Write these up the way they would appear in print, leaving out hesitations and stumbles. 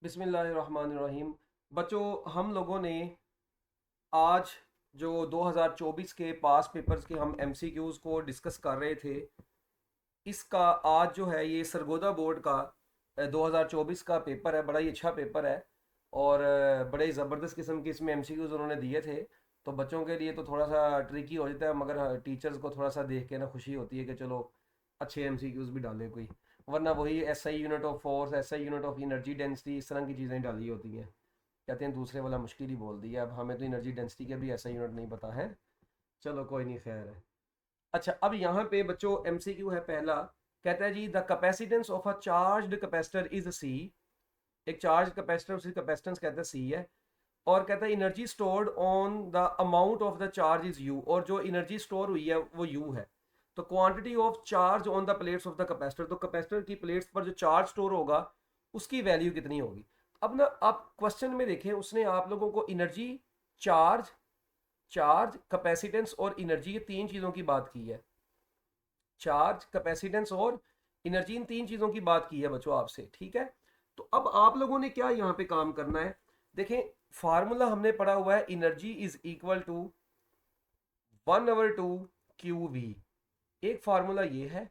बिस्मिल्लाहिर्रहमानिर्रहीम। बच्चों, हम लोगों ने आज जो 2024 के पास पेपर्स के हम एमसीक्यूज़ को डिस्कस कर रहे थे, इसका आज जो है ये सरगोदा बोर्ड का 2024 का पेपर है। बड़ा ही अच्छा पेपर है और बड़े ज़बरदस्त किस्म के इसमें एमसीक्यूज़ उन्होंने दिए थे। तो बच्चों के लिए तो थोड़ा सा ट्रिकी हो जाता है, मगर टीचर्स को थोड़ा सा देख के ना खुशी होती है कि चलो अच्छे एमसीक्यूज़ भी डाले कोई, वरना वही SI unit of force, SI unit of energy density, इस तरह की चीज़ें डाली होती हैं। कहते हैं दूसरे वाला मुश्किल ही बोल दिया। अब हमें तो एनर्जी डेंसिटी के भी ऐसा यूनिट नहीं पता है। चलो कोई नहीं, खैर है। अच्छा, अब यहाँ पे बच्चों एमसीक्यू है पहला। कहता है जी the capacitance of a charged capacitor is c. एक चार्ज कैपेसिटर, उसकी कैपेसिटेंस कहता है सी है। और कहता है energy stored on the amount of the charge is you, और जो एनर्जी स्टोर हुई है वो यू है। तो quantity of charge on the plates of the capacitor, तो कैपेसिटर की प्लेट्स पर जो चार्ज स्टोर होगा उसकी वैल्यू कितनी होगी। अब ना आप क्वेश्चन में देखें, उसने आप लोगों को एनर्जी, चार्ज चार्ज कैपेसिटेंस और एनर्जी, ये तीन चीज़ों की बात की है। चार्ज, कैपेसिटेंस और एनर्जी, इन तीन चीज़ों की बात की है बच्चों आपसे, ठीक है। तो अब आप लोगों ने क्या यहाँ पे काम करना है, देखें फार्मूला हमने पढ़ा हुआ है, energy is equal to 1/2 Q V. एक फार्मूला ये है।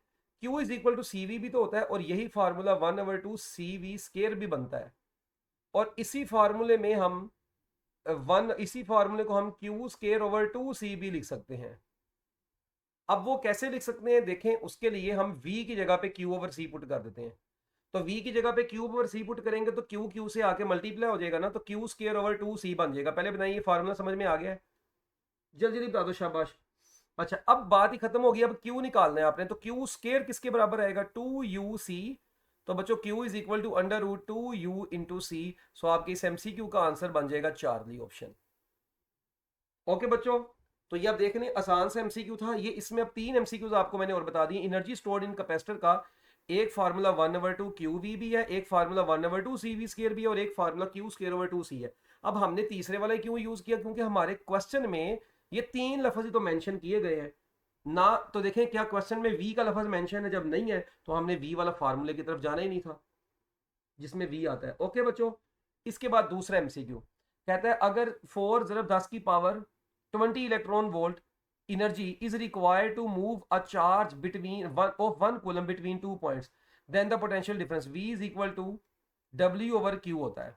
Q is equal to C V भी तो होता है, और यही फार्मूला 1/2 सी वी स्केयर भी बनता है। और इसी फार्मूले में हम इसी फार्मूले को हम Q square over 2 C B लिख सकते हैं। अब वो कैसे लिख सकते हैं देखें, उसके लिए हम v की जगह पे q ओवर c पुट कर देते हैं। तो v की जगह पे q ओवर c पुट करेंगे तो q q से आके मल्टीप्लाई हो जाएगा ना, तो क्यू स्केयर ओवर 2c बन जाएगा। पहले बताइए फार्मूला समझ में आ गया है? जल्दी जल्दी बता दो, शाबाश। अच्छा, अब बात ही खत्म होगी, अब q निकालना है आपने। तो q स्केयर किसके बराबर आएगा? 2uc। तो बच्चों q is equal to √2u into c. So आपके इस एमसीक्यू का आंसर बन जाएगा चार्ली ऑप्शन। ओके बच्चों, तो ये आप देख लें, आसान सा एमसीक्यू था ये। इसमें अब तीन एमसीक्यूज आपको मैंने और बता दिए। एनर्जी स्टोर्ड इन कैपेसिटर का एक फार्मूला 1/2 क्यू वी भी है, एक फार्मूला 1/2 सी वी स्केयर भी है, और एक फार्मूला क्यू स्केयर ओवर 2 सी है। अब हमने तीसरे वाला क्यों यूज किया? क्योंकि हमारे क्वेश्चन में ये तीन लफ्ज ही तो मेंशन किए गए हैं ना। तो देखें क्या क्वेश्चन में वी का लफ्ज मेंशन है? जब नहीं है तो हमने वी वाला फार्मूले की तरफ जाना ही नहीं था जिसमें वी आता है। ओके बच्चों, इसके बाद दूसरा एमसीक्यू कहता है अगर 4 ज़रब 10 की power 20 electron volt energy is required to move a charge between one coulomb between 2 points, then the potential difference v is equal to w over q होता है।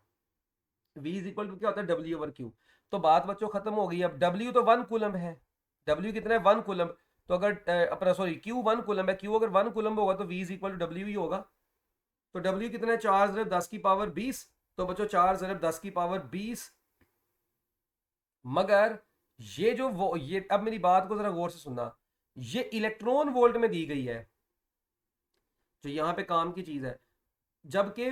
v इज इक्वल टू क्या होता है? w over q। तो बात बच्चों खत्म हो गई। अब w तो 1 कूलम है, w कितना है? 1 कूलम। तो अगर अपना सॉरी q 1 कूलम है, q अगर 1 कूलम होगा तो v is equal to w ही होगा। तो W कितना है? 4 ज़रब 10 की पावर 20। तो बच्चों 4 ज़रब 10 की पावर 20। मगर ये जो वो ये, अब मेरी बात को जरा गौर से सुनना, ये इलेक्ट्रॉन वोल्ट में दी गई है, जो यहां पे काम की चीज है। जबकि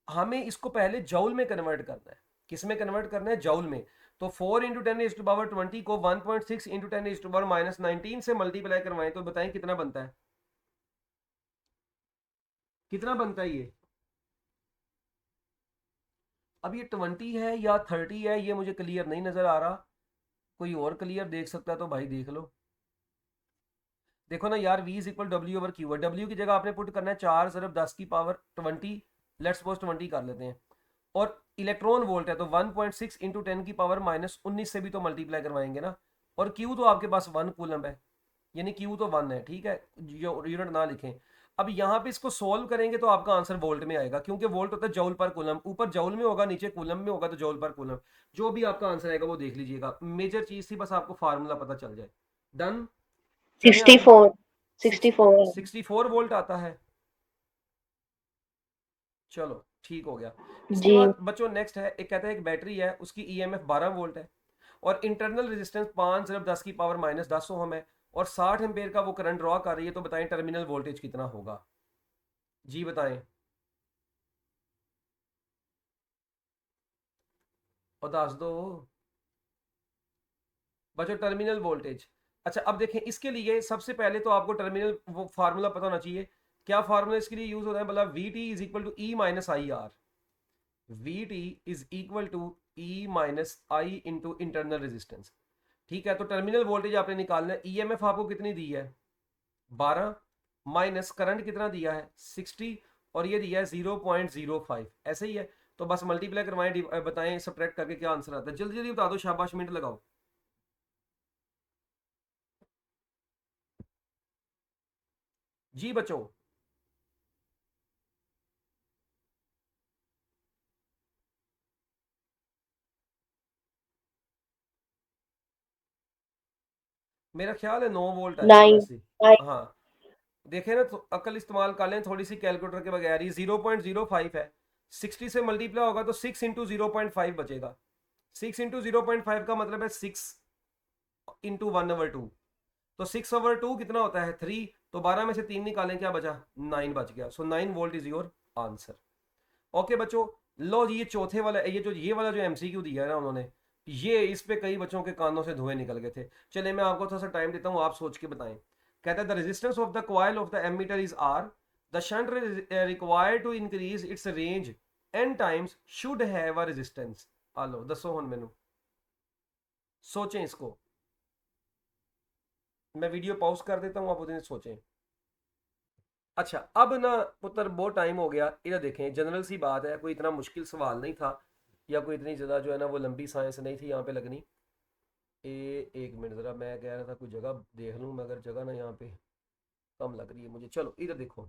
हमें इसको पहले जौल में कन्वर्ट करना है। किस में कन्वर्ट करना है? जौल में। तो 4 इंटू 10⁻20 को 1.6 इंटू 10⁻−19 से मल्टीप्लाई करवाएं तो बताएं कितना बनता है? कितना बनता है ये? अब ये 20 है या 30 है ये मुझे क्लियर नहीं नजर आ रहा। कोई और क्लियर देख सकता है तो भाई देख लो। देखो ना यार, v is equal W over Q है। w की जगह आपने पुट करना है 4 ज़रब 10 की पावर 20, लेट्स सपोज 20 कर लेते हैं। और इलेक्ट्रॉन वोल्ट है तो 1.6 इंटू 10 की पावर -19 से भी तो मल्टीप्लाई करवाएंगे ना। और q तो आपके पास 1 कूलम है, यानी q तो 1 है, ठीक है। यूनिट ना लिखें। अब यहाँ पे इसको सोल्व करेंगे तो आपका आंसर वोल्ट में आएगा, क्योंकि वोल्ट होता है जौल पर कूलम। ऊपर जौल में होगा, नीचे कूलम में होगा, तो जौल पर कूलम। जो भी आपका आंसर आएगा वो देख लीजिएगा। मेजर चीज थी बस आपको फार्मूला पता चल जाए। डन, चलें सिक्सटी आगे। फोर सिक्स 64 64 वोल्ट आता है। चलो ठीक हो गया। इसके जी। बाद बच्चों नेक्स्ट है, एक कहता है एक बैटरी है, उसकी ईएमएफ 12 वोल्ट है, और इंटरनल रेजिस्टेंस 5 ज़रब 10 की पावर -10 ओम है, और 60 एम्पेयर का वो करंट ड्रॉ कर रही है। तो बताएं टर्मिनल वोल्टेज कितना होगा? जी बताएं, और दस दो बच्चों टर्मिनल वोल्टेज। अच्छा अब देखें, इसके लिए सबसे पहले तो आपको टर्मिनल वो फार्मूला पता होना चाहिए। क्या फार्मूला इसके लिए यूज होता है? मतलब V T is equal to E minus I R. V T is equal to E minus I into internal resistance. ठीक है, तो टर्मिनल वोल्टेज आपने निकालना है। ईएमएफ आपको कितनी दी है? 12, माइनस करंट कितना दिया है? 60, और ये दिया है 0.05, ऐसे ही है। तो बस मल्टीप्लाई करवाएं, बताएं सब्ट्रैक्ट करके क्या आंसर आता है, जल्दी जल्दी बता दो, शाबाश, मिनट लगाओ। जी बच्चों, मेरा ख्याल है 9 वोल्ट आएगा 9। वैसे। हाँ, देखे ना, तो अकल इस्तेमाल कर लें थोड़ी सी कैलकुलेटर के बगैर ही। 0.05 है, 60 से मल्टीप्लाई होगा तो 6 इंटू 0.5 बचेगा। 6 इंटू 0.5 का मतलब है 6 इंटू 1/2। तो 6/2 कितना होता है, 3। तो 12 में से 3 निकालें, क्या बचा, 9 बच गया। सो 9 volt is your answer. Okay बच्चों, लो जी, ये चौथे वाला, ये वाला जो एमसीक्यू दिया है ना उन्होंने, ये इस पे कई बच्चों के कानों से धुएं निकल गए थे। चले मैं आपको थोड़ा सा टाइम देता हूँ, आप सोच के बताएं। कहता है the resistance of the coil of the ammeter is r, the shunt required to increase its range n times should have a resistance. आलो दसो हुन मैनू, सोचें इसको। मैं वीडियो पॉज कर देता हूँ, आप उतने सोचें। अच्छा, अब ना पुत्र बहुत टाइम हो गया, इधर देखें, जनरल सी बात है, कोई इतना मुश्किल सवाल नहीं था, या कोई इतनी ज़्यादा जो है ना वो लंबी साइंस नहीं थी यहाँ पे लगनी। एक मिनट ज़रा, मैं कह रहा था कोई जगह देख लूँ, मगर जगह ना यहाँ पे कम लग रही है मुझे। चलो इधर देखो,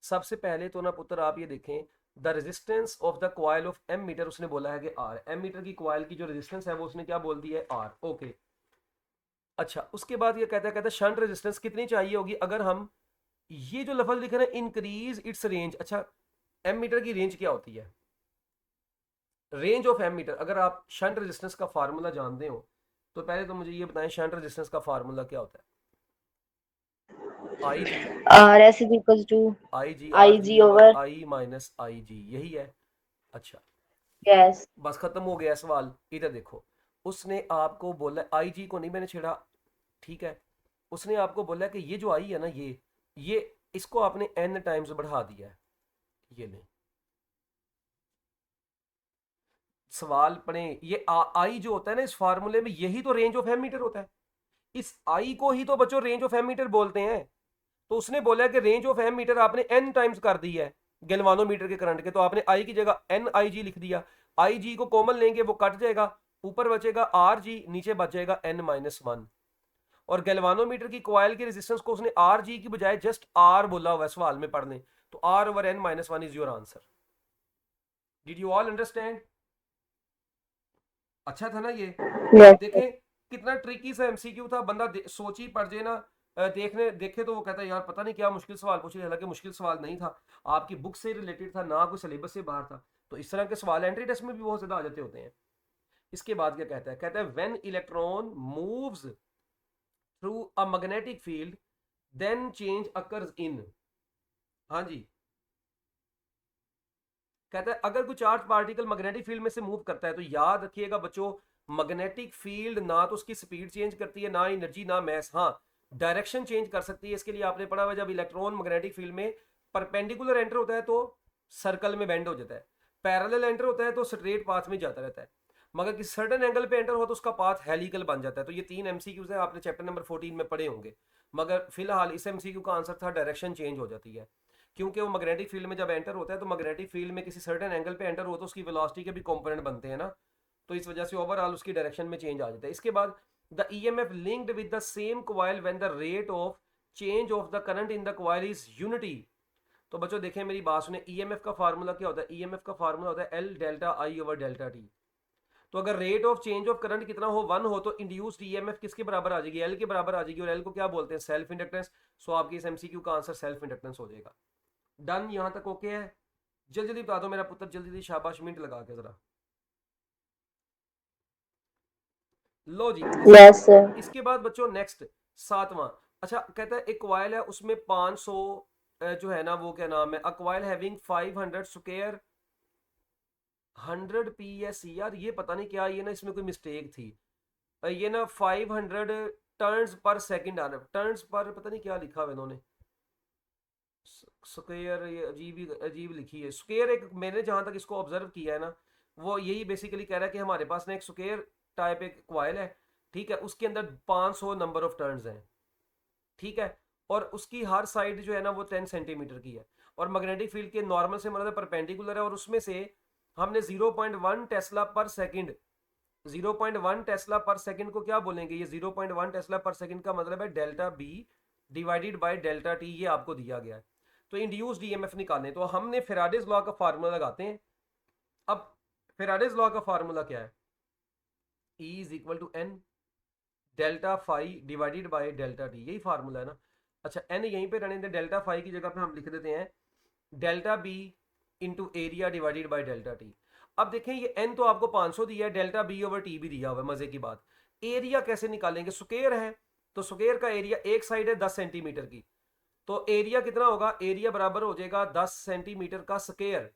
सबसे पहले तो ना पुत्र आप ये देखें, the resistance of the coil of M meter, उसने बोला है कि आर, एम मीटर की कॉइल की जो रेजिस्टेंस है वो उसने क्या बोल दी है, आर। ओके, अच्छा, उसके बाद ये कहता है शंट रेजिस्टेंस कितनी चाहिए होगी अगर हम, ये जो लफज लिखे ना इंक्रीज इट्स रेंज। अच्छा, एम मीटर की रेंज क्या होती है, रेंज ऑफ एम मीटर, अगर आप शंट रेजिस्टेंस का फार्मूला जानते हो तो पहले तो मुझे ये बताएं, शंट रेजिस्टेंस का फार्मूला क्या होता है। I g, r s is equal to I g r I g g over over. I minus I g, यही है। अच्छा, यस। बस खत्म हो गया सवाल। इधर देखो, उसने आपको बोला, आई जी को नहीं मैंने छेड़ा, ठीक है, उसने आपको बोला कि ये जो आई है ना, ये इसको आपने एन टाइम्स बढ़ा दिया है। ये नहीं, सवाल पढ़े, ये आई जो होता है ना इस फार्मूले में, यही तो रेंज ऑफ एम मीटर होता है। इस आई को ही तो बच्चों रेंज ऑफ एम मीटर बोलते हैं। तो उसने बोला कि रेंज ऑफ एम मीटर आपने एन टाइम्स कर दी है गैल्वानोमीटर के करंट के, तो आपने आई की जगह एन आई जी लिख दिया। आई जी को कॉमन लेंगे, वो कट जाएगा, ऊपर बचेगा आर जी, नीचे बच जाएगा n-1। और गैल्वानोमीटर की कॉइल की रेजिस्टेंस को उसने आर जी की बजाय जस्ट आर बोला हुआ है सवाल में पढ़ने, तो R over n-1 is your answer. Did you all understand? अच्छा था ना ये? अब यस सर। देखें कितना ट्रिकी सा एमसीक्यू था, बंदा सोच ही पड़ जाए ना, देखने देखे तो वो कहता है यार पता नहीं क्या मुश्किल सवाल पूछे, हालांकि मुश्किल सवाल नहीं था, आपकी बुक से रिलेटेड था, ना कोई सिलेबस से बाहर था। तो इस तरह के सवाल एंट्री टेस्ट में भी बहुत ज्यादा आ जाते होते हैं। इसके बाद क्या कहता है when electron moves through a magnetic field then change occurs in. हाँ जी, कहता है अगर कोई चार्ज पार्टिकल मैग्नेटिक फील्ड में से मूव करता है, तो याद रखिएगा बच्चों, मैग्नेटिक फील्ड ना तो उसकी स्पीड चेंज करती है, ना एनर्जी, ना मैस। हाँ, डायरेक्शन चेंज कर सकती है। इसके लिए आपने पढ़ा हुआ, जब इलेक्ट्रॉन मैग्नेटिक फील्ड में परपेंडिकुलर एंटर होता है तो सर्कल में बेंड हो जाता है, पैरेलल एंटर होता है तो स्ट्रेट पाथ में जाता रहता है, मगर किसी सर्टेन एंगल पे एंटर हो तो उसका पाथ हेलिकल बन जाता है। तो ये 3 एमसीक्यूज है, आपने चैप्टर नंबर 14 में पढ़े होंगे। मगर फिलहाल इस एमसीक्यू का आंसर था डायरेक्शन चेंज हो जाती है, क्योंकि वो मैग्नेटिक फील्ड में जब एंटर होता है तो मैग्नेटिक फील्ड में किसी सर्टेन एंगल पे एंटर हो तो उसकी वेलोसिटी के भी कंपोनेंट बनते हैं ना, तो इस वजह से ओवरऑल उसकी डायरेक्शन में चेंज आ जाता है। इसके बाद the EMF linked with the same coil when the rate of change of the current in the coil is unity. तो बच्चों देखें मेरी बात सुने, ईएमएफ का फार्मूला क्या होता है, ईएमएफ का फार्मूला होता है एल डेल्टा आई ओवर डेल्टा टी। तो अगर rate of change of current कितना हो, 1 हो, तो इंड्यूस्ड ईएमएफ किसके बराबर आ जाएगी, एल के बराबर आ जाएगी, और एल को क्या बोलते हैं, सेल्फ इंडक्टेंस। सो आपकी इस एमसीक्यू का आंसर सेल्फ इंडक्टेंस हो जाएगा। डन, यहां तक ओके है? जल्दी जल्दी बता दो मेरा पुत्र, जल्दी जल्दी, शाबाश, मिनट लगा के जरा। लो जी, यस सर। इसके बाद बच्चों नेक्स्ट, सातवां। अच्छा, कहता है एक कॉइल है, उसमें 500 जो है ना वो क्या नाम है, a coil having 500 square 100 PS. यार ये पता नहीं क्या, ये ना इसमें कोई मिस्टेक थी। ये ना 500 टर्न्स पर सेकंड आ रहा है, टर्न्स पर पता नहीं क्या लिखा हुआ इन्होंने, स्क्वायर, ये अजीब अजीब लिखी है स्क्वायर। एक मैंने जहां तक इसको ऑब्जर्व किया है ना, वो यही बेसिकली कह रहा है कि हमारे पास ना एक स्क्वायर टाइप एक क्वाइल है, ठीक है, उसके अंदर 500 नंबर ऑफ टर्न्स हैं, ठीक है, और उसकी हर साइड जो है ना वो 10 सेंटीमीटर की है, और मैग्नेटिक फील्ड के नॉर्मल से मतलब परपेंडिकुलर है, और उसमें से हमने 0.1 टेस्ला पर सेकंड, 0.1 टेस्ला पर सेकंड को क्या बोलेंगे, ये 0.1 टेस्ला पर सेकंड का मतलब है delta B divided by delta T, ये आपको दिया गया है। तो इंड्यूस्ड ईएमएफ निकालने, तो हमने फेराडेज लॉ का फार्मूला लगाते हैं। अब फेराडेज लॉ का फार्मूला क्या है, E is equal to N delta phi divided by delta T, यही फार्मूला है ना। अच्छा एन यहीं पे रहने दें, डेल्टा फाई की जगह पे हम लिख देते हैं delta B into area divided by delta T. अब देखें ये एन तो आपको 500 दिया है, डेल्टा बी ओवर टी भी दिया हुआ है, मजे की बात। एरिया कैसे निकालेंगे, स्क्वायर है तो स्क्वायर का एरिया, एक साइड है 10 सेंटीमीटर की, तो एरिया कितना होगा, एरिया बराबर हो जाएगा 10 सेंटीमीटर का स्क्वायर।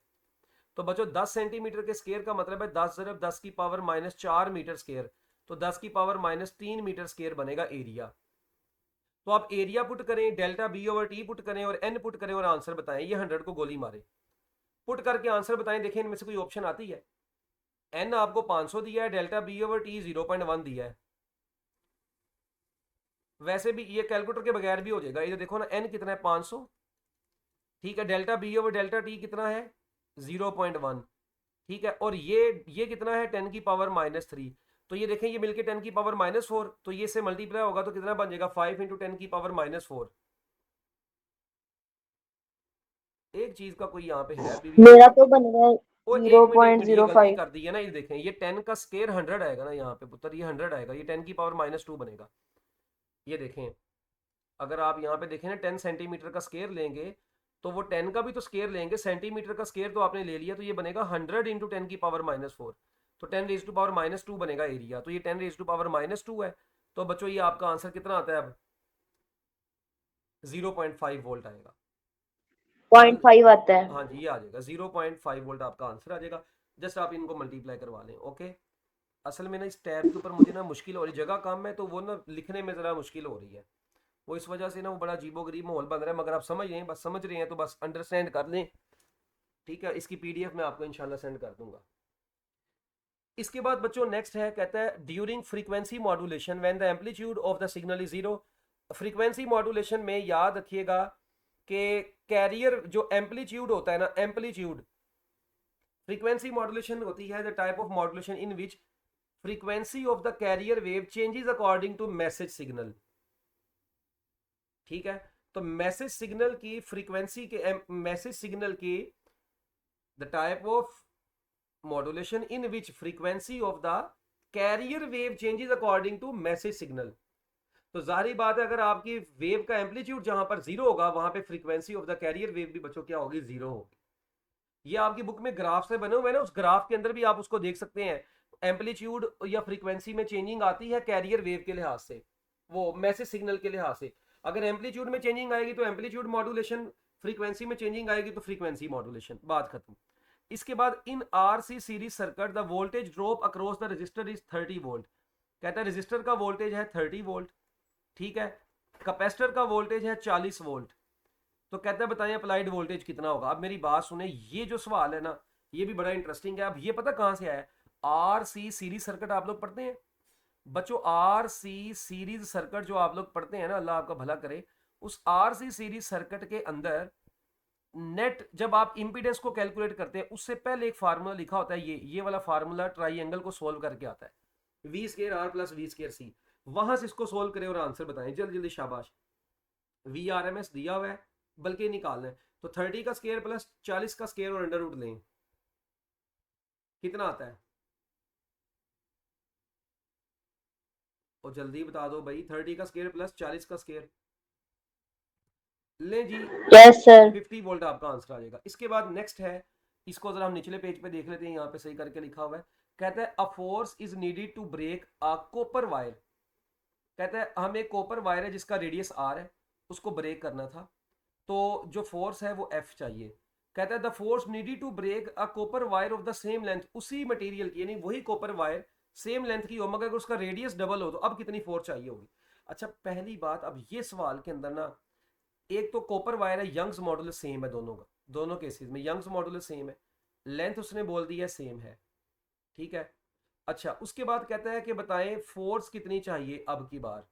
तो बच्चों 10 सेंटीमीटर के स्क्वायर का मतलब है 10 × 10 की पावर -4 मीटर स्क्वायर, तो 10 की पावर -3 मीटर स्क्वायर बनेगा एरिया। तो आप एरिया पुट करें, delta B over T put करें और एन पुट करें और आंसर बताएं। ये 100 को गोली मारे, पुट करके आंसर बताएं। देखें इनमें से कोई ऑप्शन आती है। एन आपको 500 दिया है, डेल्टा बी ओवर टी 0.1 दिया है। वैसे भी ये कैलकुलेटर के बगैर भी हो जाएगा, ये देखो ना एन कितना है 500, ठीक है, delta B over delta T कितना है 0.1, ठीक है, और ये कितना है 10 की पावर -3, तो ये देखें ये मिलके 10 की पावर -4, तो ये से मल्टीप्लाई होगा तो कितना बन जाएगा 5 × 10 की पावर -4। एक चीज का कोई यहाँ पे है अभी भी, मेरा तो बन गया और जीरो एक पॉइंट मिनट ये जीरो गलती फाइव कर दी है ना, ये देखें ये 10 का स्क्वायर 100 आएगा ना यहाँ पे पुत्र, ये 100 आएगा, ये 10 की पावर -2 बनेगा। ये देखें अगर आप यहाँ पे देखें ना 10 सेंटीमीटर का स्क्वायर लेंगे तो वो 10 का भी तो स्क्वायर लेंगे, सेंटीमीटर का स्क्वायर तो आपने ले लिया, तो ये बनेगा 100 × 10 की पावर -4, तो 10 रेज टू पावर -2 बनेगा एरिया, तो ये 10 रेज टू पावर -2 है। तो बच्चों ये आपका आंसर कितना आता है अब 0.5 वोल्ट आएगा। 0.5 आता है। हाँ जी ये आ जाएगा 0.5 वोल्ट आपका आंसर आ जाएगा। जस्ट आप इनको मल्टीप्लाई करवा लें। ओके, असल में ना इस टैब के ऊपर मुझे ना मुश्किल हो रही, जगह कम है तो वो ना लिखने में ज़रा मुश्किल हो रही है, वो इस वजह से ना वो बड़ा अजीबो गरीब माहौल बन रहा है, मगर आप समझ रहे हैं, बस समझ रहे हैं तो बस अंडरस्टैंड कर लें, ठीक है। इसकी पीडीएफ मैं आपको इंशाल्लाह सेंड कर दूंगा। इसके बाद बच्चों नेक्स्ट है, कहता है during frequency modulation when the amplitude of the signal is zero. Frequency modulation में याद रखिएगा कि कैरियर जो एम्पलीट्यूड होता है ना, एम्पलीट्यूड, फ्रीक्वेंसी मॉड्यूलेशन होती है the type of modulation in which frequency of the carrier wave changes according to message signal, ठीक है। तो मैसेज सिग्नल की फ्रीक्वेंसी के, मैसेज सिग्नल की the type of modulation in which frequency of the carrier wave changes according to message signal. तो जाहिर बात है अगर आपकी वेव का एम्पलीट्यूड जहां पर जीरो होगा वहां पे frequency of the carrier wave भी बच्चों क्या होगी, जीरो होगी। ये आपकी बुक में ग्राफ से बने हुए हैं ना, उस ग्राफ के अंदर भी आप उसको देख सकते हैं। एम्पलीट्यूड या फ्रीक्वेंसी में चेंजिंग आती है कैरियर वेव के लिहाज से, वो मैसेज सिग्नल के लिहाज से। अगर एम्पलीट्यूड में चेंजिंग आएगी तो एम्पलीट्यूड मॉड्यूलेशन, फ्रीक्वेंसी में चेंजिंग आएगी तो फ्रीक्वेंसी मॉड्यूलेशन, बात खत्म। इसके बाद in RC series circuit the voltage drop across the resistor is 30 volt. कहता है रजिस्टर का वोल्टेज है 30 वोल्ट, ठीक है, कैपेसिटर का वोल्टेज है 40 वोल्ट। तो कहता है बताएं अप्लाइड वोल्टेज कितना होगा। अब मेरी बात सुने, ये जो सवाल है ना ये भी बड़ा इंटरेस्टिंग है। अब ये पता कहां से आया है, आर सी सीरीज सर्किट आप लोग पढ़ते हैं बच्चों, आर सी सीरीज सर्किट जो आप लोग पढ़ते हैं ना, अल्लाह आपका भला करे, उस आर सी सीरीज सर्किट के अंदर नेट जब आप इंपीडेंस को कैलकुलेट करते हैं उससे पहले एक फार्मूला लिखा होता है, ये वाला फार्मूला ट्राइंगल को सोल्व करके आता है, v square r plus v square c. वहां से इसको सोल्व करें और आंसर बताएं जल्दी जल्दी, शाबाश। वी आर एम एस दिया हुआ है बल्कि निकालना है, तो 30 का स्क्वायर प्लस 40 का स्क्वायर और अंडर रूट लें, कितना आता है, और जल्दी बता दो भाई। 30 का स्क्वायर प्लस 40 का स्क्वायर ले जी, यस सर। 50 वोल्ट आपका आंसर आ जाएगा। इसके बाद नेक्स्ट है, इसको जरा हम निचले पेज पे देख लेते हैं, यहाँ पे सही करके लिखा हुआ है। कहता है a force is needed to break a copper wire. कहता है हम एक कॉपर वायर है जिसका रेडियस आर है, उसको ब्रेक करना था, तो जो फोर्स है वो एफ चाहिए। कहता है the force needed to break a copper wire of the same length, उसी मटेरियल की यानी वही कॉपर वायर सेम लेंथ की हो मगर अगर उसका रेडियस डबल हो तो अब कितनी फोर्स चाहिए होगी। अच्छा पहली बात, अब ये सवाल के अंदर ना एक तो कॉपर वायर है, यंग्स मॉडुलस सेम है दोनों का, दोनों केसेस में यंग्स मॉडुलस सेम है, लेंथ उसने बोल दी है सेम है, ठीक है। अच्छा उसके बाद कहता है कि बताएं फोर्स कितनी चाहिए अब की बार,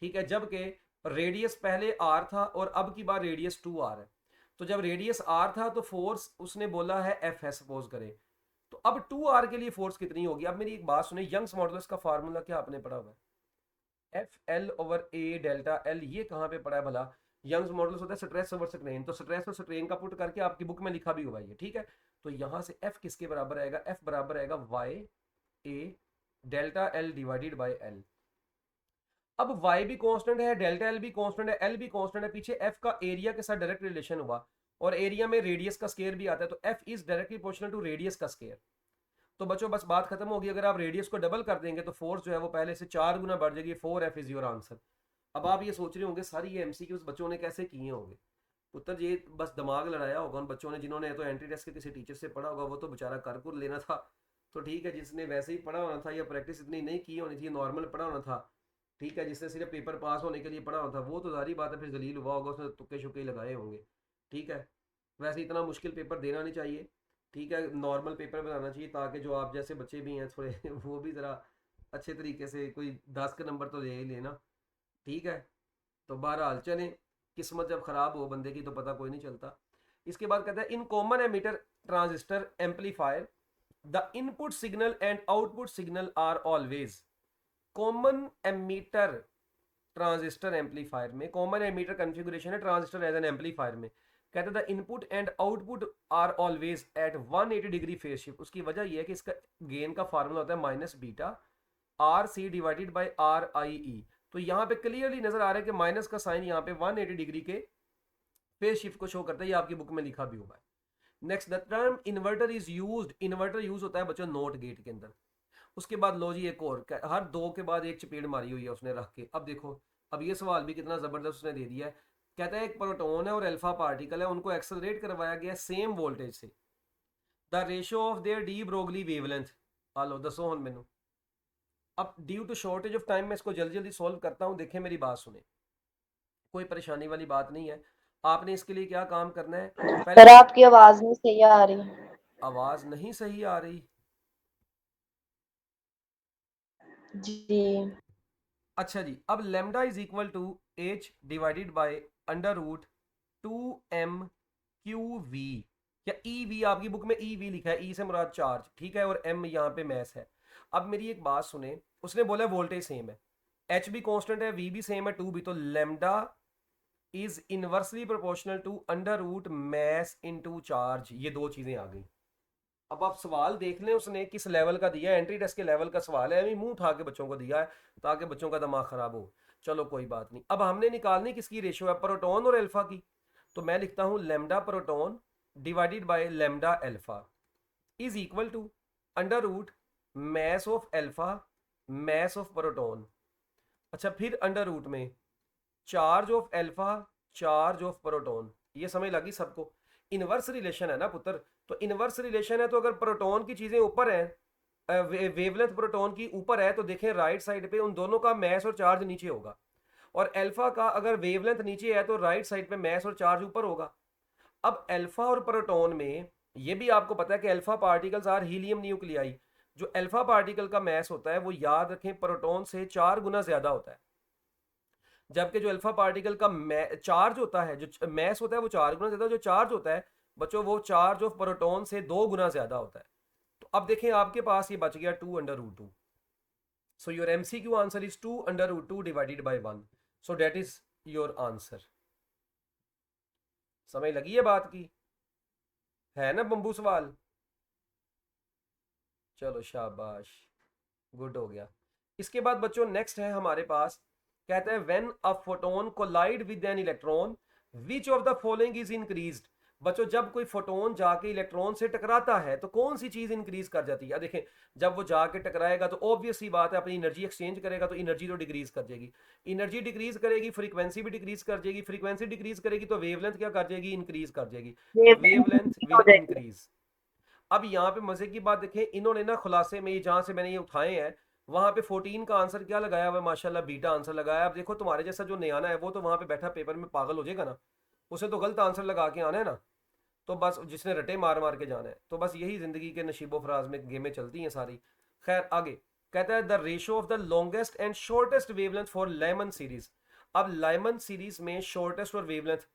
ठीक है, जबकि रेडियस पहले आर था और अब की बार रेडियस 2r है। तो जब रेडियस आर था तो फोर्स उसने बोला है एफ है, सपोज करें अब 2r के लिए फोर्स कितनी होगी? अब मेरी एक बात सुने, यंग्स मॉडुलस का फार्मूला क्या आपने पढ़ा हुआ है? एफ एल ओवर ए डेल्टा एल, ये कहाँ पे पड़ा है भला? यंग्स मॉडुलस होता है स्ट्रेस ओवर स्ट्रेन, तो स्ट्रेस और स्ट्रेन का पुट करके आपकी बुक में लिखा भी हुआ है ये, ठीक है। तो यहाँ से एफ किसके बराबर आएगा? एफ बराबर आएगा Y A delta L divided by L. अब y भी कांस्टेंट है, डेल्टा एल भी कांस्टेंट है, एल भी कांस्टेंट है, पीछे f का एरिया के साथ डायरेक्ट रिलेशन हुआ, और एरिया में रेडियस का स्क्वायर भी आता है, तो f is directly proportional to radius का स्क्वायर। तो बच्चों बस बात खत्म होगी। अगर आप रेडियस को डबल कर देंगे तो फोर्स जो है वो पहले से 4 गुना बढ़ जाएगी। 4f is your answer. अब आप ये सोच रहे होंगे सारी ये एमसीक्यूज बच्चों ने कैसे किए होंगे? पुत्र ये बस दिमाग लड़ाया होगा उन बच्चों ने जिन्होंने तो एंट्री टेस्ट के किसी टीचर से पढ़ा होगा, वो तो बेचारा कर कुर लेना था, तो ठीक है। जिसने वैसे ही पढ़ा होना था या प्रैक्टिस इतनी नहीं की होनी थी, नॉर्मल पढ़ा होना था, ठीक है, जिसने सिर्फ पेपर पास होने के लिए पढ़ा होना था, वो तो सारी बात है फिर जलील हुआ होगा, उसने तुक्के शुक्के लगाए होंगे, ठीक है। वैसे इतना मुश्किल पेपर देना नहीं चाहिए, ठीक है, नॉर्मल पेपर बनाना चाहिए ताकि जो आप जैसे बच्चे भी हैं थोड़े वो भी ज़रा अच्छे तरीके से कोई 10 के नंबर तो ले ही लेना, ठीक है। तो बहरहाल चलें, किस्मत जब ख़राब हो बंदे की तो पता कोई नहीं चलता। इसके बाद कहता है in common emitter transistor amplifier the input signal and output signal are always. Common emitter transistor amplifier में, कॉमन एमीटर कॉन्फ़िगरेशन है ट्रांजिस्टर एज एन एम्पलीफायर में, कहते हैं the input and output are always at 180 degree phase shift. उसकी वजह यह है कि इसका गेन का फार्मूला होता है minus beta r c divided by r i e. तो यहाँ पे क्लियरली नजर आ रहा है कि माइनस का साइन यहाँ पे 180 डिग्री के फेज शिफ्ट को शो करता है, ये आपकी बुक में लिखा भी हुआ है। Next the term inverter is used, inverter use होता है बच्चों नोट गेट के अंदर। उसके बाद लो जी एक और, हर दो के बाद एक चपेट मारी हुई है उसने रख के। अब देखो, अब ये सवाल भी कितना जबरदस्त उसने दे दिया है। कहता है एक प्रोटॉन है और अल्फा पार्टिकल है, उनको एक्सेलरेट करवाया गया सेम वोल्टेज से। The ratio of their de Broglie wavelength, आलो दसो हम मैनू। अब due to shortage of time मैं इसको जल्दी जल्दी सॉल्व करता हूँ, देखें मेरी बात सुने, कोई परेशानी वाली बात नहीं है। आपने इसके लिए क्या काम करना है, पहले सर आपकी आवाज नहीं सही आ रही। आवाज नहीं सही आ रही? जी अच्छा जी, अब lambda is equal to H divided by under root 2m/q_v, या ई वी, आपकी बुक में ई वी लिखा है, ई से मुराद चार्ज, ठीक है, और एम यहाँ पे मैस है। अब मेरी एक बात सुने, उसने बोला वोल्टेज सेम है, एच भी कांस्टेंट है, वी भी सेम है, 2 भी, तो lambda is inversely proportional to under root mass into charge. ये दो चीजें आ गई। अब आप सवाल देख लें उसने किस लेवल का दिया है, एंट्री टेस्ट के लेवल का सवाल है, अभी मुंह उठा के बच्चों को दिया है ताकि बच्चों का दिमाग खराब हो। चलो कोई बात नहीं। अब हमने निकालनी किसकी रेशियो है? प्रोटॉन और अल्फा की। तो मैं लिखता हूं lambda proton divided by lambda alpha is equal to under root mass of alpha mass of proton. अच्छा, फिर अंडर रूट में charge of alpha charge of proton. ये समझ लगी सबको? इनवर्स रिलेशन है ना पुत्र, तो इनवर्स रिलेशन है, तो अगर प्रोटॉन की चीजें ऊपर है, वेवलेंथ प्रोटॉन की ऊपर है, तो देखें राइट साइड पे उन दोनों का मैस और चार्ज नीचे होगा, और अल्फा का अगर वेवलेंथ नीचे है तो राइट साइड पे मैस और चार्ज ऊपर होगा। अब अल्फा और प्रोटॉन में ये भी आपको पता है कि alpha particles are helium nuclei. जो अल्फा पार्टिकल का मैस होता है वो याद रखें प्रोटॉन से 4 गुना ज्यादा होता है, जबकि जो अल्फा पार्टिकल का चार्ज होता है, जो मैस होता है वो 4 गुना ज्यादा, जो चार्ज होता है बच्चों वो चार्ज ऑफ प्रोटॉन से 2 गुना ज्यादा होता है। तो अब देखें आपके पास ये बच गया 2/√2। So your MCQ answer is 2/√2 divided by 1। So that is your answer. समझ लगी है बात की? है ना बंबू सवाल? चलो शाबाश, गुड हो गया। इसके बाद बच्चों नेक्स्ट है हमारे पास, कहता है when a photon collide with an electron which of the following is increased. बच्चों जब कोई फोटोन जाके इलेक्ट्रॉन से टकराता है तो कौन सी चीज इंक्रीज कर जाती है? देखें, जब वो जाके टकराएगा तो ऑब्वियस सी बात है अपनी एनर्जी एक्सचेंज करेगा, तो एनर्जी तो डिक्रीज कर जाएगी। एनर्जी डिक्रीज करेगी, फ्रीक्वेंसी भी डिक्रीज कर जाएगी, फ्रीक्वेंसी डिक्रीज करेगी तो वेवलेंथ क्या कर जाएगी? इंक्रीज कर जाएगी, वेवलेंथ विल इंक्रीज। अब यहाँ पे मजे की बात देखें, इन्होंने ना खुलासे में जहां से मैंने ये उठाए हैं वहां पे 14 का आंसर क्या लगाया हुआ है? माशाल्लाह बीटा आंसर लगाया। अब देखो तुम्हारे जैसा जो नयाना है वो तो वहां पे बैठा पेपर में पागल हो जाएगा ना, उसे तो गलत आंसर लगा के आना है ना, तो बस जिसने रटे मार मार के जाना है। तो बस यही जिंदगी के नशीबो फराज में गेमें चलती हैं सारी। खैर आगे कहता है the ratio of the longest and shortest wavelength for Lyman series. अब लाइमन सीरीज में शॉर्टेस्ट और वेवलेंथ,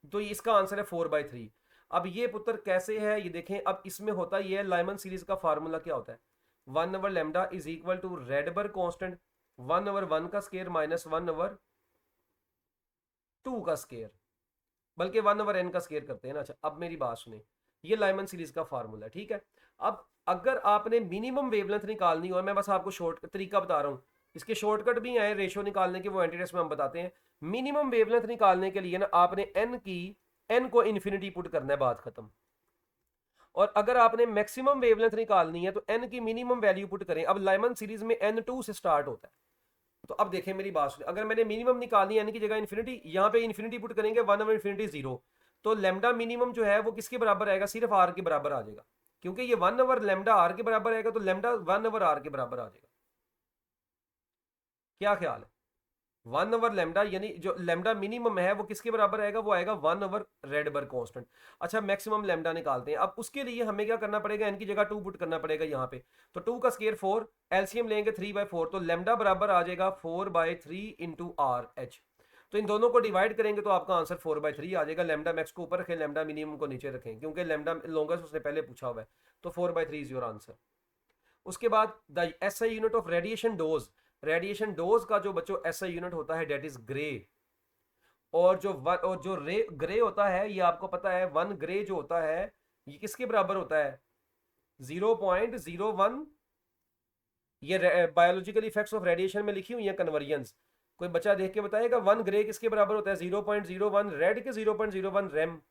तो इसका आंसर है 4/3। अब ये पुत्र कैसे है ये देखें। अब इसमें होता ये है, लाइमन सीरीज का फार्मूला क्या होता है, 1 over lambda is equal to Rydberg constant 1 over 1 का स्केयर माइनस 1 ओवर 2 का स्केयर, बल्कि 1 ओवर n का स्केयर करते हैं ना। अच्छा अब मेरी बात सुने, ये लाइमन सीरीज का फार्मूला है, ठीक है। अब अगर आपने मिनिमम वेवलेंथ निकालनी हो, मैं बस आपको शॉर्ट तरीका बता रहा हूँ, इसके शॉर्टकट भी हैं रेशियो निकालने के, वो एंटीटेस्ट में हम बताते हैं। मिनिमम वेवलेंथ निकालने के लिए ना आपने n को इन्फिनिटी पुट करना है, बात खत्म। और अगर आपने मैक्सिमम वेवलेंथ निकालनी है तो n की मिनिमम वैल्यू पुट करें। अब लाइमन सीरीज में n2 से स्टार्ट होता है, तो अब देखें मेरी बात सुनिए, अगर मैंने मिनिमम निकालनी है n की जगह इन्फिनिटी, यहाँ पे इन्फिनिटी पुट करेंगे 1 ओवर इन्फिनिटी 0, तो लेमडा मिनिमम जो है वो किसके बराबर आएगा, सिर्फ r के बराबर आ जाएगा, क्योंकि ये 1 ओवर लेमडा r के बराबर आएगा, तो लेमडा 1 ओवर r के बराबर आ जाएगा। क्या ख्याल है, 1 ओवर लेमडा यानी जो लेमडा मिनिमम है वो किसके बराबर आएगा, वो आएगा 1 ओवर रेडबर्ग कांस्टेंट। अच्छा मैक्सिमम लेमडा निकालते हैं। अब उसके लिए हमें क्या करना पड़ेगा, n की जगह 2 पुट करना पड़ेगा यहाँ पे, तो 2 का स्केयर 4, एलसीएम लेंगे 3/4, तो लेमडा बराबर आ जाएगा 4/3 इंटू आर एच। तो इन दोनों को डिवाइड करेंगे तो आपका आंसर 4/3 आ जाएगा। लेमडा मैक्स को ऊपर रखें, लेमडा मिनिमम को नीचे रखें, क्योंकि लेमडा लॉन्गेस्ट उसने पहले पूछा हुआ है, तो 4/3 इज योर आंसर। उसके बाद the SI unit of radiation dose, radiation dose का जो बच्चों एसआई यूनिट होता है डेट इज ग्रे, और जो रे ग्रे होता है ये आपको पता है 1 ग्रे जो होता है ये किसके बराबर होता है, 0.01। ये बायोलॉजिकल इफेक्ट्स ऑफ रेडिएशन में लिखी हुई है कन्वर्जन्स, कोई बच्चा देख के बताएगा 1 ग्रे किसके बराबर होता है, 0.01 रेड के 0.01 रेम।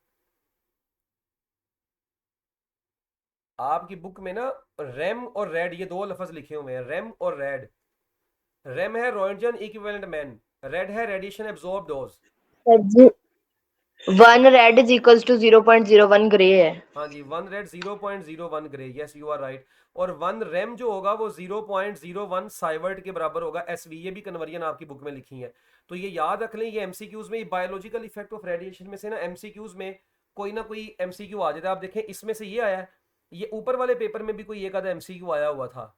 आपकी बुक में ना रेम और रेड ये दो लफ्ज लिखे हुए हैं, रेम और रेड। रेम है रोएंटजन इक्विवेलेंट मैन, रेड है radiation absorb dose. Sir ji 1 rad is equals to 0.01 gray है। हाँ जी 1 rad 0.01 gray, yes you are right. और 1 रेम जो होगा वो 0.01 साइवर्ट के बराबर होगा, एसवी। ये भी कन्वर्जन आपकी बुक में लिखी है, तो ये याद रख लें। ये एमसीक्यूज में बायोलॉजिकल इफेक्ट ऑफ रेडिएशन में से ना एमसीक्यूज में कोई ना कोई एमसीक्यू आ जाता है। आप देखें इसमें से ये आया है, ये ऊपर वाले पेपर में भी कोई एक आधा एमसीक्यू आया हुआ था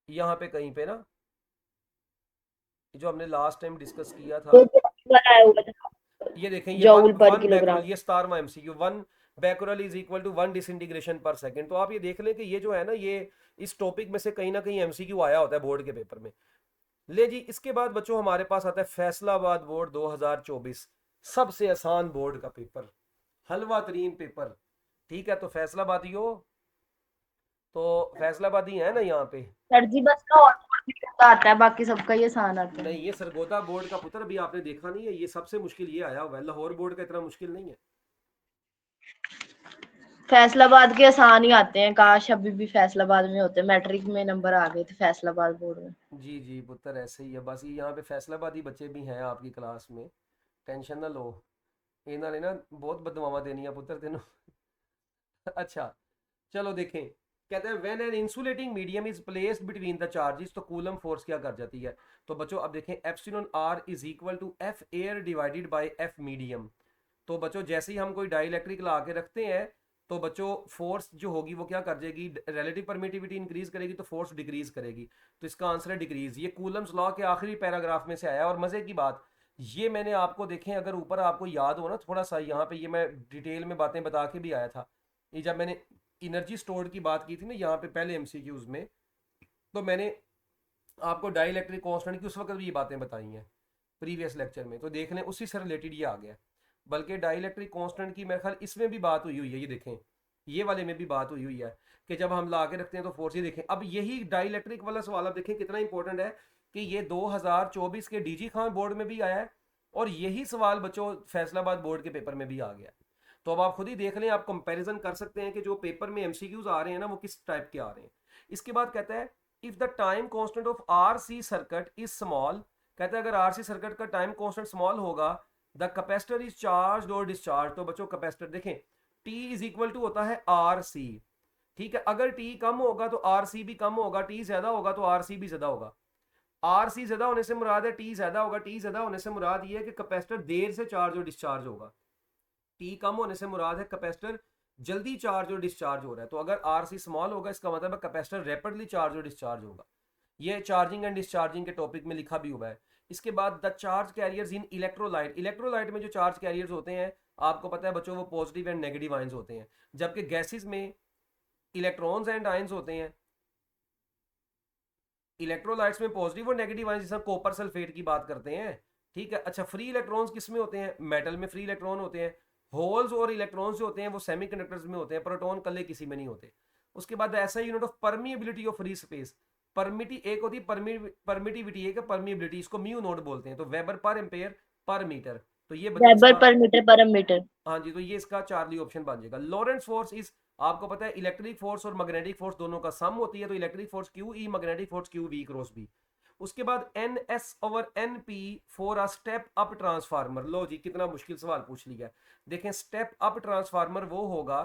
यहाँ पे कहीं पे ना, जो हमने लास्ट टाइम डिस्कस किया था। आया हुआ था ये देखें ये joule per one kilogram. Becquerel, ये star MCQ 1 becquerel is equal to 1 disintegration per second. तो आप ये देख लें कि ये जो है ना ये इस टॉपिक में से कहीं ना कहीं एमसीक्यू आया होता है बोर्ड के पेपर में। ले जी इसके बाद बच्चों हमारे पास आता है फैसलाबाद बोर्ड 2024, सबसे आसान बोर्ड का पेपर, हलवा तरीन पेपर, ठीक है। तो फैसलाबादियों, तो फैसलाबादी है ना यहाँ पे। सर जी बस का और आता है, बाकी सबका ये आसान आता है। नहीं ये सरगोदा बोर्ड का पुत्र अभी आपने देखा नहीं है, ये सबसे मुश्किल ये आया हुआ है, लाहौर बोर्ड का इतना मुश्किल नहीं है। फैसलाबाद के आसान ही आते हैं, काश अभी भी फैसलाबाद में होते, मैट्रिक में नंबर आ गए थे फैसलाबाद बोर्ड में। जी जी पुत्र ऐसे ही है, बस ये यहाँ पे फैसलाबादी बच्चे भी हैं आपकी क्लास में, टेंशन ना लो, इन्होंने ना बहुत बददुआवां देनी है पुत्र तेनों। अच्छा चलो देखें, कहते हैं when an insulating medium is placed between the charges, तो कूलम फोर्स क्या कर जाती है। तो बच्चों अब देखें epsilon R is equal to F air divided by F medium. तो बच्चों जैसे ही हम कोई डाइलेक्ट्रिक ला के रखते हैं तो बच्चों फोर्स जो होगी वो क्या कर जाएगी, रिलेटिव परमिटिविटी इंक्रीज करेगी तो फोर्स डिक्रीज करेगी, तो इसका आंसर है डिक्रीज। ये कूलम्स लॉ के आखिरी पैराग्राफ में से आया। और मजे की बात ये मैंने आपको देखें, अगर ऊपर आपको याद हो ना थोड़ा सा, यहाँ पे ये मैं डिटेल में बातें बता के भी आया था, ये जब मैंने एनर्जी स्टोर्ड की बात की थी ना यहाँ पे पहले एमसीक्यूज में, तो मैंने आपको डाइलेक्ट्रिक कांस्टेंट की उस वक्त भी ये बातें बताई हैं प्रीवियस लेक्चर में, तो देख लें उसी से रिलेटेड ये आ गया। बल्कि डाइलेक्ट्रिक कांस्टेंट की मेरे ख्याल इसमें भी बात हुई हुई है, ये देखें ये वाले में भी बात हुई हुई है कि जब हम ला के रखते हैं तो फोर्स ही देखें। अब यही डाइलेक्ट्रिक वाला सवाल आप देखें कितना इंपॉर्टेंट है कि ये 2024 के डीजी खान बोर्ड में भी आया है और यही सवाल बच्चों फैसलाबाद बोर्ड के पेपर में भी आ गया। तो अब आप खुद ही देख लें, आप कंपैरिजन कर सकते हैं कि जो पेपर में एमसीक्यूज आ रहे हैं ना वो किस टाइप के आ रहे हैं। इसके बाद कहता है if the time constant of RC circuit is small, कहता है अगर आरसी सर्किट का टाइम कांस्टेंट स्मॉल होगा द कैपेसिटर इज चार्ज और डिस्चार्ज। तो बच्चों कैपेसिटर देखें T इज इक्वल टू होता है RC, ठीक है। अगर T कम होगा तो RC भी कम होगा, T ज्यादा होगा तो RC भी ज्यादा होगा। RC ज्यादा होने से मुराद है T ज्यादा होगा, T ज्यादा होने से मुराद ये है कि कैपेसिटर देर से चार्ज और डिस्चार्ज होगा। T कम होने से मुराद है कैपेसिटर जल्दी चार्ज और डिस्चार्ज हो रहा है। तो अगर RC स्मॉल होगा इसका मतलब है कैपेसिटर रैपिडली चार्ज और डिस्चार्ज होगा। ये चार्जिंग एंड डिस्चार्जिंग के टॉपिक में लिखा भी हुआ है। इसके बाद the charge carriers in electrolyte, electrolyte में जो चार्ज कैरियर्स होते हैं आपको पता है बच्चों वो पॉजिटिव एंड नेगेटिव आयंस होते हैं, जबकि गैसेस में इलेक्ट्रॉन्स एंड आयंस होते हैं। इलेक्ट्रोलाइट्स में पॉजिटिव और नेगेटिव आयंस, जैसे कॉपर सल्फेट की बात करते हैं, ठीक है। अच्छा, फ्री इलेक्ट्रॉन्स किस में होते हैं? मेटल में फ्री इलेक्ट्रॉन होते हैं। होल्स और इलेक्ट्रॉन्स जो होते हैं वो सेमीकंडक्टर्स में होते हैं, प्रोटॉन कल्ले किसी में नहीं होते। उसके बाद ऐसा unit of permeability of free space, permittivity एक होती है परमिटिविटी, एक है परमिएबिलिटी, इसको म्यू नोट बोलते हैं। तो weber per ampere per metre, तो ये बच्चों वेबर इसका, पर मीटर पर मीटर। हाँ जी, तो ये इसका चार्ली ऑप्शन बन जाएगा। लॉरेंट्ज फोर्स इज, आपको पता है इलेक्ट्रिक फोर्स और मैग्नेटिक फोर्स दोनों का सम होती है, तो electric force Q E, magnetic force Q V cross B. उसके बाद N S over N P for a step up transformer. लो जी, कितना मुश्किल सवाल पूछ लिया। देखें, स्टेप अप ट्रांसफार्मर वो होगा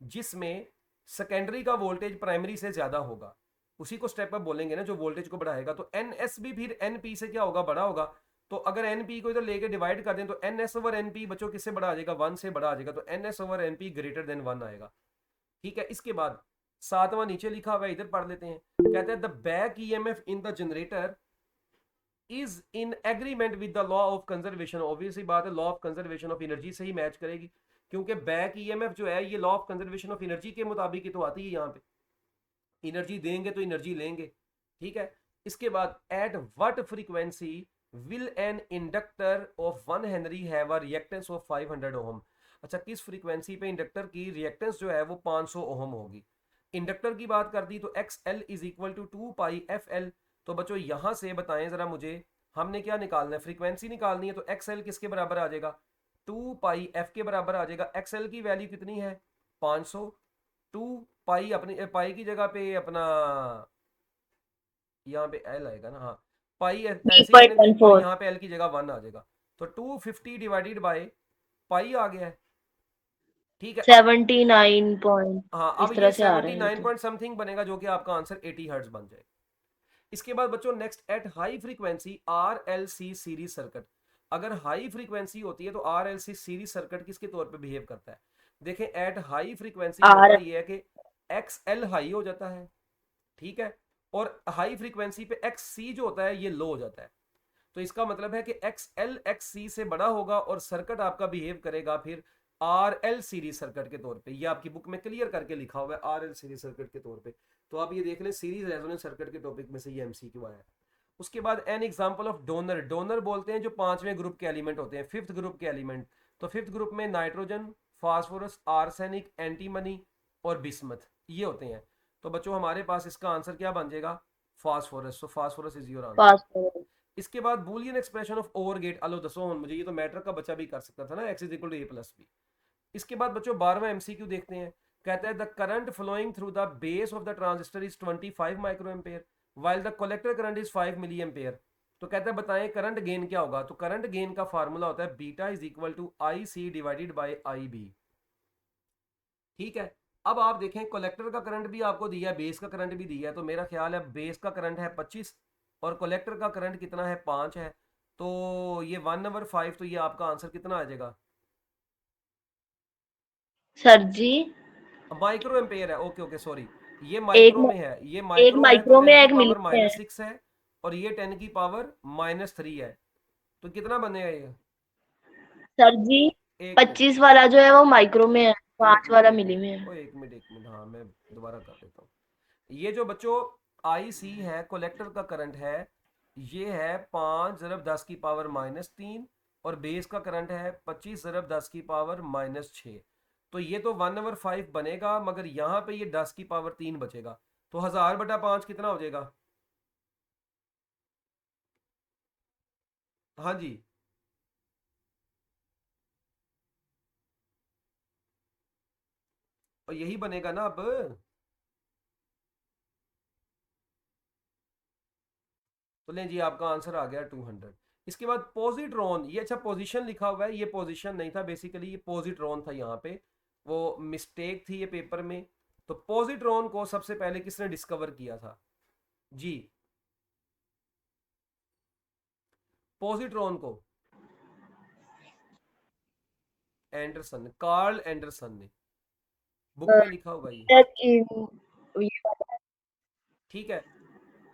जिसमें सेकेंडरी का वोल्टेज प्राइमरी से ज्यादा होगा, उसी को स्टेप अप बोलेंगे ना, जो वोल्टेज को बढ़ाएगा। तो एन एस भी फिर एन पी से क्या होगा, बड़ा होगा। तो अगर एन पी को इधर लेके डिवाइड कर दें तो N S over N P बच्चों किससे बड़ा आ जाएगा, वन से बड़ा आ जाएगा। तो N S over N P greater than one आएगा, ठीक है। इसके बाद सातवां नीचे लिखा हुआ है, इधर पढ़ लेते हैं। कहते हैं the back EMF in the generator is in agreement with the law of conservation. Obviously बात है, law of conservation of energy से ही मैच करेगी, क्योंकि बैक ईएमएफ जो है ये law of conservation of energy के मुताबिक ही तो आती है। यहाँ पे एनर्जी देंगे तो एनर्जी लेंगे, ठीक है। इसके बाद at what frequency will an inductor of 1 Henry have a reactance of 500 ओम। अच्छा, किस फ्रीक्वेंसी पे इंडक्टर की रिएक्टेंस जो है वो 500 ओम होगी। इंडक्टर की बात कर दी तो X L is equal to 2 pi F L. तो बच्चों यहां से बताएं जरा मुझे, हमने क्या निकालना है, फ्रीक्वेंसी निकालनी है। तो एक्स एल किसके बराबर आ जाएगा, 2 पाई एफ के बराबर आ जाएगा। एक्स एल की वैल्यू कितनी है, 500। 2 पाई, अपनी पाई की जगह पे अपना यहाँ पे एल आएगा ना, हाँ, पाई थ्री ऐसे ही पॉइंट रहने वन दें और फोर यहाँ पे एल की जगह 1 आ जाएगा। तो 250 डिवाइडेड बाय पाई आ गया है, ठीक है। अब 79 पॉइंट हाँ, अब इस तरह ये से आ रहा है ये 79 तो। पॉइंट समथिंग बनेगा, जो कि आपका आंसर 80 हर्ट्ज बन जाएगा। इसके बाद बच्चों next, at high frequency R L C series circuit. अगर हाई फ्रीक्वेंसी होती है तो R L C series circuit किसके तौर पे बिहेव करता है। देखें, एट हाई फ्रीक्वेंसी होता आर ये है कि एक्स एल हाई हो जाता है, ठीक है, और हाई फ्रीक्वेंसी पे एक्स सी जो होता है ये लो हो जाता है। तो इसका मतलब है कि एक्स एल एक्स सी से बड़ा होगा और सर्किट आपका बिहेव करेगा फिर आर एल सीरीज सर्किट के तौर पे। ये आपकी बुक में क्लियर करके लिखा हुआ है आर एल सीरीज सर्किट के तौर पे। तो आप ये देख लें, सीरीज रेजोनेंस सर्किट के टॉपिक में से ये एमसीक्यू आया है। उसके बाद an example of donor. Donor बोलते हैं जो पांचवें ग्रुप के एलिमेंट होते हैं, फिफ्थ ग्रुप के एलिमेंट। तो फिफ्थ ग्रुप में नाइट्रोजन, फास्फोरस, आर्सेनिक, एंटीमनी और बिस्मथ, ये होते हैं। तो बच्चों हमारे पास इसका आंसर क्या बन जाएगा, phosphorus. So phosphorus is your answer. Fast. इसके बाद Boolean expression of over gate. अलो दसो मुझे, ये तो मैटर का बच्चा भी कर सकता था ना, X is equal to A plus B. इसके बाद बच्चों 12वां एमसीक्यू देखते हैं। कहता है the current flowing through the base of the transistor is 25 micro ampere while the collector current is 5 milli ampere. तो कहता है बताएं करंट गेन क्या होगा। तो करंट गेन का फार्मूला होता है beta is equal to I C divided by I B, ठीक है। अब आप देखें, कलेक्टर का करंट भी आपको दिया है, बेस का करंट भी दिया है। तो मेरा ख्याल है बेस का करंट है 25 और कलेक्टर का करंट कितना है, 5 है। तो ये 1/5, तो ये आपका आंसर कितना आ जाएगा, सर जी, माइक्रो एम्पेयर है। ओके ओके, सॉरी, ये एक माइक्रो में है, ये एक माइक्रो है तो माइक्रो में 10 की एक मिली पावर में है। -6 है, और ये 10 की पावर -3 है। तो कितना बनेगा ये, सर जी, एक मिनट 25 वाला जो है वो माइक्रो में है, एक 5 मिनट वाला एक मिली मिनट में है। ओ एक मिनट एक मिनट, हाँ मैं दोबारा कर देता हूँ। ये जो बच्चों आई सी है, कलेक्टर का करंट है, ये है 5 × 10 की पावर -3, और बेस का करंट है 25 × 10 की पावर -6। तो ये तो 1/5 बनेगा, मगर यहाँ पे ये 10 की पावर 3 बचेगा। तो 1000/5 कितना हो जाएगा, हाँ जी। और यही बनेगा ना अब। तो लें जी, आपका आंसर आ गया 200। इसके बाद पॉजिट्रॉन, ये अच्छा पोजीशन लिखा हुआ है, ये पोजीशन नहीं था बेसिकली, ये पॉजिट्रॉन था यहाँ पे, वो मिस्टेक थी ये पेपर में। तो पॉजिट्रॉन को सबसे पहले किसने डिस्कवर किया था जी, पॉजिट्रॉन को एंडरसन, कार्ल एंडरसन ने, बुक में लिखा होगा ये, ठीक है।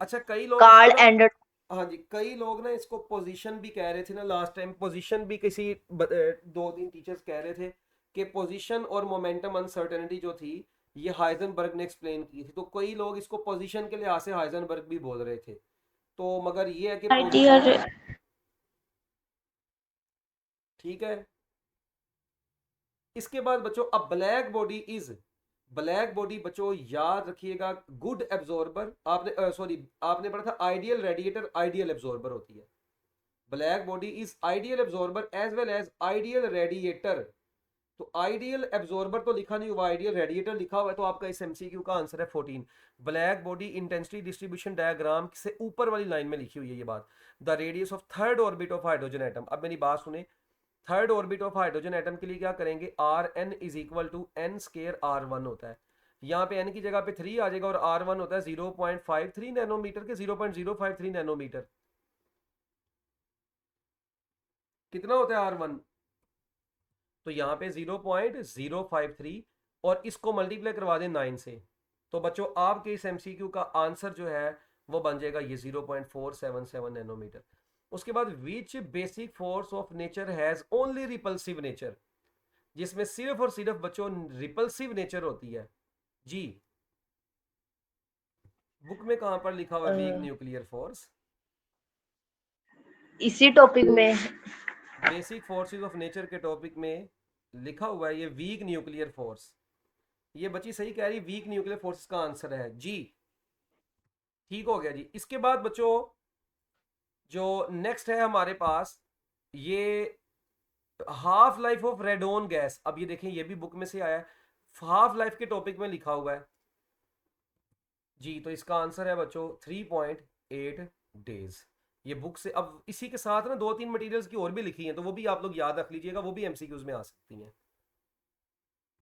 अच्छा, कई लोग इसको कार्ल ना, एंडर हाँ जी, कई लोग ना इसको पोजीशन भी कह रहे थे ना लास्ट टाइम, पोजीशन भी किसी दो तीन टीचर्स कह रहे थे कि पोजीशन और मोमेंटम अनसर्टेनिटी जो थी ये हाइजनबर्ग ने एक्सप्लेन की थी, तो कई लोग इसको पोजीशन के लिहाज से हाइजनबर्ग भी बोल रहे थे। तो मगर ये है कि पोजीशन, आइडिया ठीक है। इसके बाद बच्चों अब black body is, black body बच्चों याद रखिएगा गुड एब्जॉर्बर, आपने सॉरी आपने पढ़ा था आइडियल रेडिएटर आइडियल एब्जॉर्बर होती है। Black body is ideal absorber as well as ideal radiator. तो आइडियल एब्जॉर्बर तो लिखा नहीं हुआ, आइडियल रेडिएटर लिखा हुआ है, तो आपका इस एमसीक्यू का आंसर है 14। Black body intensity distribution diagram से ऊपर वाली लाइन में लिखी हुई है ये बात। The radius of third orbit of hydrogen atom, अब मेरी बात सुने, third orbit of hydrogen atom के लिए क्या करेंगे, r n is equal to n square r one होता है। यहाँ पे एन की जगह पे 3 आ जाएगा और आर वन होता है 0.53 नैनोमीटर के 0.053 नैनोमीटर। कितना होता है आर वन, तो यहाँ पे 0.053 और इसको मल्टीप्लाई करवा दें 9 से, तो बच्चों आपके इस एमसीक्यू का आंसर जो है वो बन जाएगा ये 0.477 नैनोमीटर। उसके बाद which basic force of nature has only repulsive nature, जिसमें सिर्फ और सिर्फ बच्चों रिपल्सिव नेचर होती है जी। बुक में कहां पर लिखा हुआ है वीक न्यूक्लियर फोर्स, इसी टॉपिक में बेसिक फोर्सेस ऑफ नेचर के टॉपिक में लिखा हुआ है ये वीक न्यूक्लियर फोर्स। ये बच्ची सही कह रही, वीक न्यूक्लियर फोर्स का आंसर है जी। ठीक हो गया जी। इसके बाद बच्चों जो नेक्स्ट है हमारे पास ये half life of radon gas, अब ये देखें ये भी बुक में से आया है, हाफ लाइफ के टॉपिक में लिखा हुआ है जी। तो इसका आंसर है बच्चों 3.8 डेज। ये बुक से, अब इसी के साथ ना 2-3 मटेरियल्स की और भी लिखी हैं, तो वो भी आप लोग याद रख लीजिएगा, वो भी एमसीक्यूज में आ सकती हैं।